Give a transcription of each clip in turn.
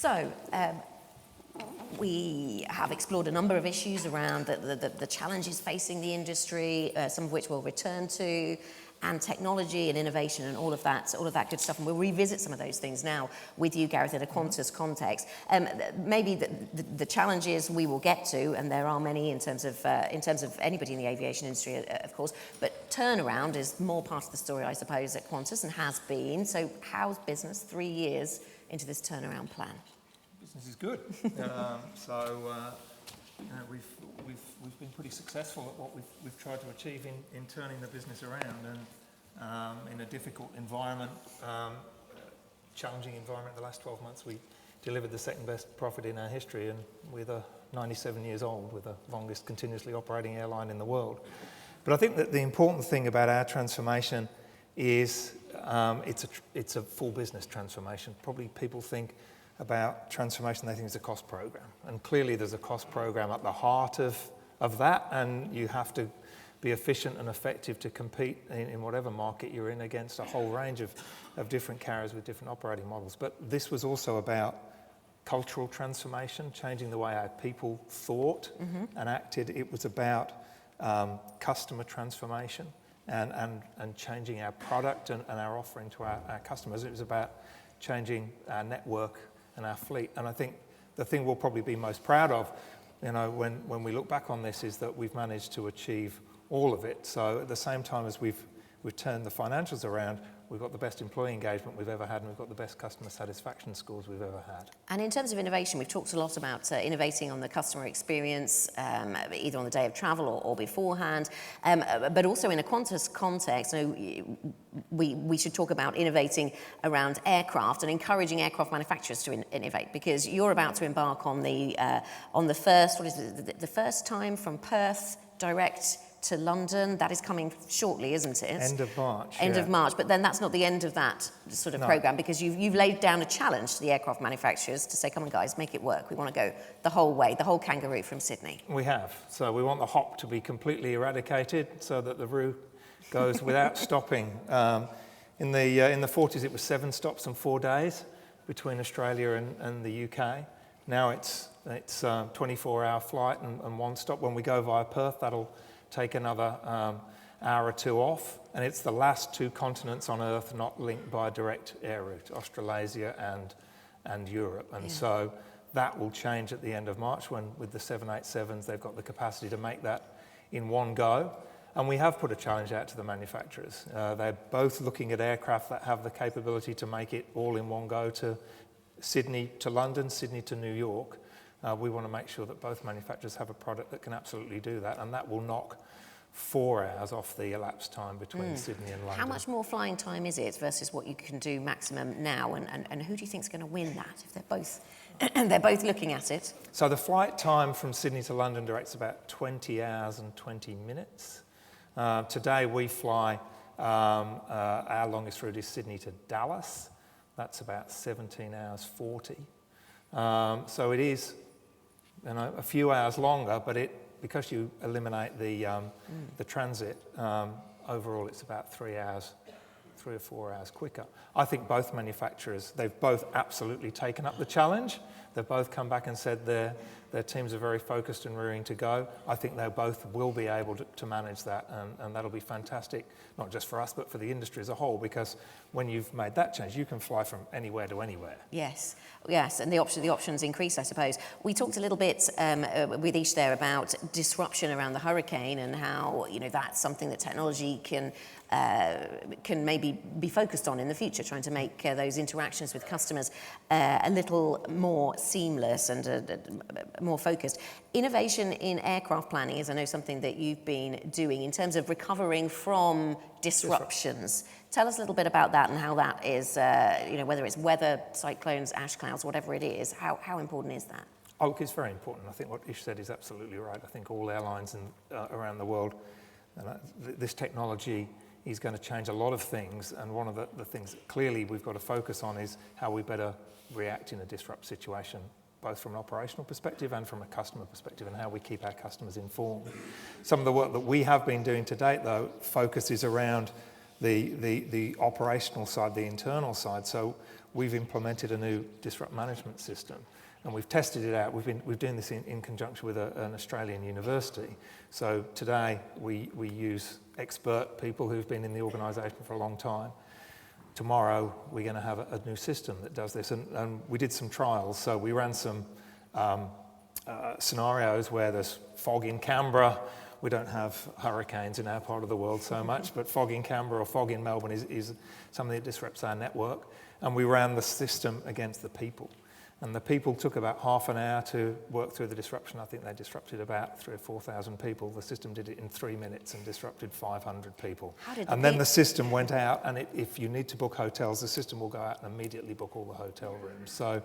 So, we have explored a number of issues around the challenges facing the industry, some of which we'll return to, and technology and innovation and all of that good stuff. And we'll revisit some of those things now with you, Gareth, in a Qantas context. Maybe the challenges we will get to, and there are many in terms of anybody in the aviation industry, of course. But turnaround is more part of the story, I suppose, at Qantas, and has been. So, how's business 3 years into this turnaround plan? Business is good. We've been pretty successful at what we've tried to achieve in turning the business around, and in a difficult environment, challenging environment. The last 12 months, we delivered the second best profit in our history, and we're 97 years old, with the longest continuously operating airline in the world. But I think that the important thing about our transformation is it's a full business transformation. Probably people think about transformation, they think it's a cost program, and clearly there's a cost program at the heart of that, and you have to be efficient and effective to compete in whatever market you're in against a whole range of different carriers with different operating models. But this was also about cultural transformation, changing the way our people thought and acted. It was about customer transformation and changing our product and our offering to our customers. It was about changing our network and our fleet. And I think the thing we'll probably be most proud of, when we look back on this, is that we've managed to achieve all of it. So at the same time as we've turned the financials around, we've got the best employee engagement we've ever had, and we've got the best customer satisfaction scores we've ever had. And in terms of innovation, we've talked a lot about innovating on the customer experience, either on the day of travel or beforehand, but also in a Qantas context. We should talk about innovating around aircraft and encouraging aircraft manufacturers to innovate, because you're about to embark on the first, the first time from Perth direct to London. That is coming shortly, isn't it? End of March. End of March, but then that's not the end of that sort of programme, because you've laid down a challenge to the aircraft manufacturers to say, come on guys, make it work. We want to go the whole way, the whole kangaroo from Sydney. We have. So we want the hop to be completely eradicated so that the route goes without stopping. In the 40s it was 7 stops and 4 days between Australia and the UK. Now it's 24-hour flight and 1 stop. When we go via Perth, that'll take another hour or 2 off, and it's the last 2 continents on Earth not linked by a direct air route, Australasia and Europe. And so that will change at the end of March, when with the 787s they've got the capacity to make that in one go. And we have put a challenge out to the manufacturers. They're both looking at aircraft that have the capability to make it all in one go to Sydney to London, Sydney to New York. We want to make sure that both manufacturers have a product that can absolutely do that, and that will knock 4 hours off the elapsed time between Sydney and London. How much more flying time is it versus what you can do maximum now, and who do you think is going to win that if they're both looking at it? So the flight time from Sydney to London direct's about 20 hours and 20 minutes. Today we fly, our longest route is Sydney to Dallas. That's about 17 hours 40. So it is a few hours longer, but because you eliminate the transit, overall it's about 3 or 4 hours quicker. I think both manufacturers, they've both absolutely taken up the challenge. They've both come back and said their teams are very focused and rearing to go. I think they both will be able to manage that, and that'll be fantastic, not just for us, but for the industry as a whole, because when you've made that change, you can fly from anywhere to anywhere. Yes, and the options increase, I suppose. We talked a little bit with Ish there about disruption around the hurricane, and how that's something that technology can maybe be focused on in the future, trying to make those interactions with customers a little more seamless and more focused. Innovation in aircraft planning is, I know, something that you've been doing in terms of recovering from disruptions. Tell us a little bit about that, and how that is, whether it's weather, cyclones, ash clouds, whatever it is, how important is that? Oh, it's very important. I think what Ish said is absolutely right. I think all airlines around the world, this technology is going to change a lot of things, and one of the things that clearly we've got to focus on is how we better react in a disrupt situation, both from an operational perspective and from a customer perspective, and how we keep our customers informed. Some of the work that we have been doing to date, though, focuses around the operational side, the internal side. So we've implemented a new disrupt management system, and we've tested it out. We're doing this in conjunction with an Australian university. So today we use expert people who've been in the organisation for a long time. Tomorrow we're going to have a new system that does this, and we did some trials. So we ran some scenarios where there's fog in Canberra. We don't have hurricanes in our part of the world so much, but fog in Canberra or fog in Melbourne is something that disrupts our network. And we ran the system against the people. And the people took about half an hour to work through the disruption. I think they disrupted about 3,000 or 4,000 people. The system did it in 3 minutes and disrupted 500 people. And then the system went out, and if you need to book hotels, the system will go out and immediately book all the hotel rooms. So,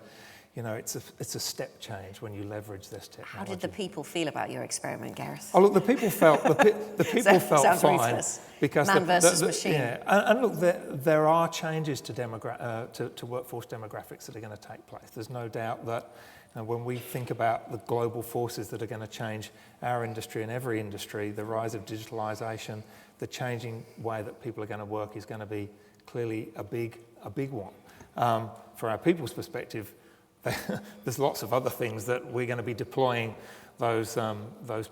you know, it's a step change when you leverage this technology. How did the people feel about your experiment, Gareth? Oh, look, the people felt felt fine ruthless. Because man versus machine. Yeah, and look, there are changes to workforce demographics that are going to take place. There's no doubt that when we think about the global forces that are going to change our industry and every industry, the rise of digitalisation, the changing way that people are going to work is going to be clearly a big one. From our people's perspective, there's lots of other things that we're going to be deploying those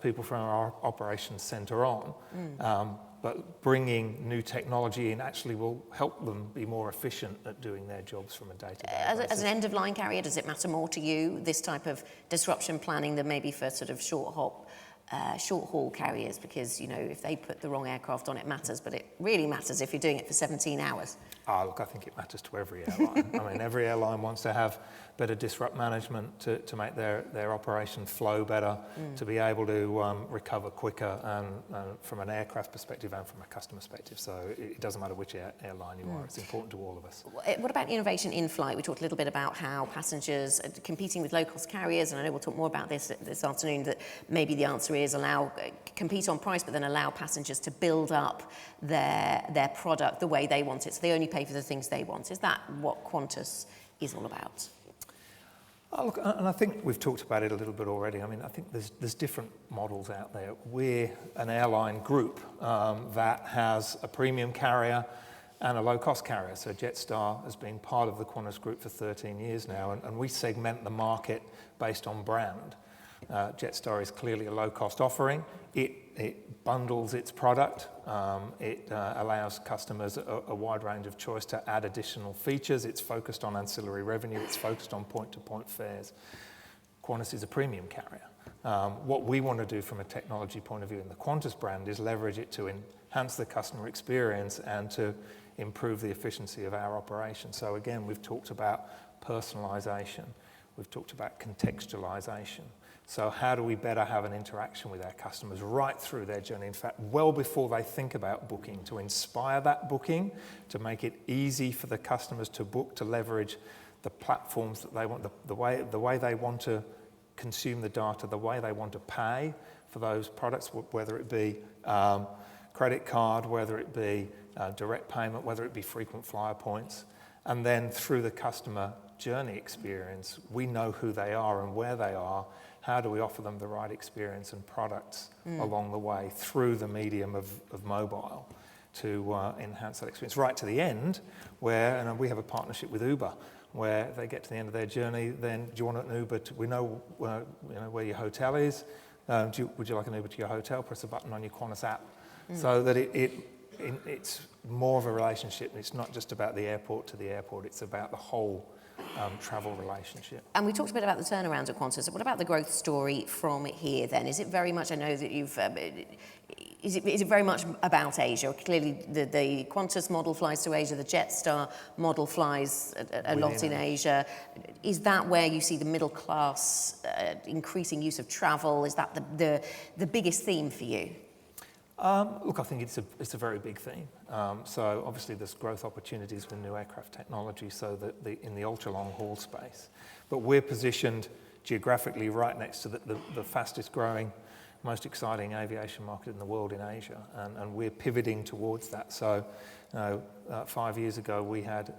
people from our operations centre on. But bringing new technology in actually will help them be more efficient at doing their jobs from a day-to-day basis. As an end-of-line carrier, does it matter more to you, this type of disruption planning, than maybe for sort of short-haul carriers? Because, you know, if they put the wrong aircraft on, it matters, but it really matters if you're doing it for 17 hours. Look, I think it matters to every airline. I mean, every airline wants to have better disrupt management to make their operation flow better, to be able to recover quicker, and from an aircraft perspective and from a customer perspective. So it doesn't matter which airline you are, it's important to all of us. What about innovation in flight? We talked a little bit about how passengers are competing with low-cost carriers, and I know we'll talk more about this afternoon, that maybe the answer is compete on price, but then allow passengers to build up their product the way they want it, so they only pay for the things they want. Is that what Qantas is all about? Look, and I think we've talked about it a little bit already. I mean, I think there's different models out there. We're an airline group that has a premium carrier and a low-cost carrier. So Jetstar has been part of the Qantas group for 13 years now, and we segment the market based on brand. Jetstar is clearly a low-cost offering. It bundles its product. It allows customers a wide range of choice to add additional features. It's focused on ancillary revenue. It's focused on point-to-point fares. Qantas is a premium carrier. What we want to do from a technology point of view in the Qantas brand is leverage it to enhance the customer experience and to improve the efficiency of our operation. So again, we've talked about personalisation. We've talked about contextualisation. So how do we better have an interaction with our customers right through their journey? In fact, well before they think about booking, to inspire that booking, to make it easy for the customers to book, to leverage the platforms that they want, the way they want to consume the data, the way they want to pay for those products, whether it be credit card, whether it be direct payment, whether it be frequent flyer points. And then through the customer journey experience, we know who they are and where they are. How do we offer them the right experience and products along the way through the medium of mobile to enhance that experience? Right to the end, where we have a partnership with Uber, where they get to the end of their journey, then do you want an Uber? We know where your hotel is. Would you like an Uber to your hotel? Press a button on your Qantas app, so that it's more of a relationship. It's not just about the airport to the airport. It's about the whole travel relationship. And we talked a bit about the turnaround at Qantas. What about the growth story from here then? Is it very much, I know that you've, is it very much about Asia? Clearly the Qantas model flies to Asia, the Jetstar model flies a lot in Asia. Is that where you see the middle class increasing use of travel? Is that the biggest theme for you? Look, I think it's a very big theme. So obviously there's growth opportunities with new aircraft technology, so that in the ultra-long haul space. But we're positioned geographically right next to the fastest growing, most exciting aviation market in the world in Asia, and we're pivoting towards that. So 5 years ago we had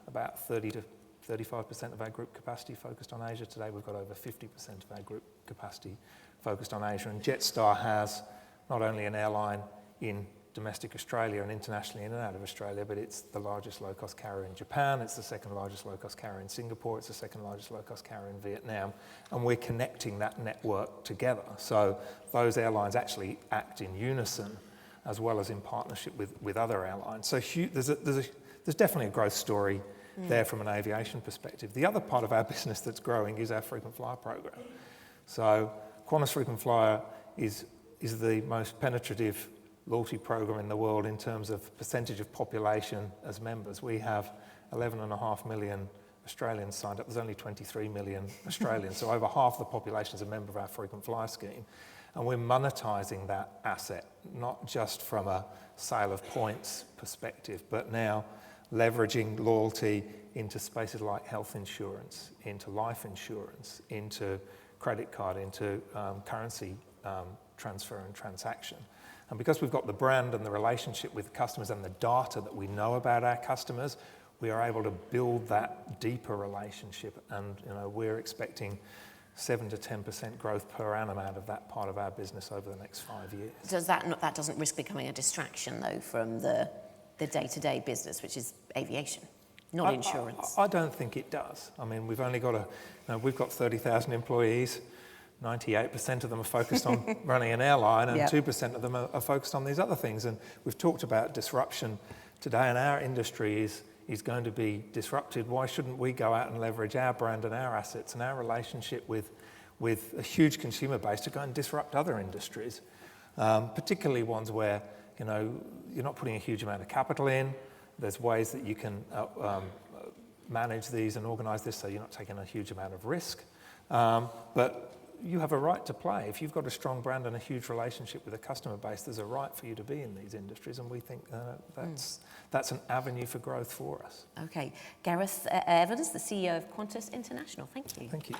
about 30 to 35% of our group capacity focused on Asia. Today we've got over 50% of our group capacity focused on Asia, and Jetstar has not only an airline in domestic Australia and internationally in and out of Australia, but it's the largest low-cost carrier in Japan, it's the second largest low-cost carrier in Singapore, it's the second largest low-cost carrier in Vietnam, and we're connecting that network together. So those airlines actually act in unison as well as in partnership with other airlines. So there's definitely a growth story there from an aviation perspective. The other part of our business that's growing is our frequent flyer program. So Qantas Frequent Flyer is the most penetrative loyalty program in the world in terms of percentage of population as members. We have 11.5 million Australians signed up. There's only 23 million Australians, so over half the population is a member of our frequent flyer scheme. And we're monetising that asset, not just from a sale of points perspective, but now leveraging loyalty into spaces like health insurance, into life insurance, into credit card, into currency transfer and transaction. And because we've got the brand and the relationship with customers and the data that we know about our customers, we are able to build that deeper relationship. And we're expecting 7 to 10% growth per annum out of that part of our business over the next 5 years. That doesn't risk becoming a distraction though from the day-to-day business, which is aviation, not insurance? I don't think it does. I mean, we've got 30,000 employees. 98% of them are focused on running an airline, and 2% of them are focused on these other things. And we've talked about disruption today, and our industry is going to be disrupted. Why shouldn't we go out and leverage our brand and our assets and our relationship with a huge consumer base to go and disrupt other industries, particularly ones where you're not putting a huge amount of capital in. There's ways that you can manage these and organise this so you're not taking a huge amount of risk. But you have a right to play. If you've got a strong brand and a huge relationship with a customer base, there's a right for you to be in these industries, and we think that's an avenue for growth for us. Okay. Gareth Evans, the CEO of Qantas International. Thank you. Thank you.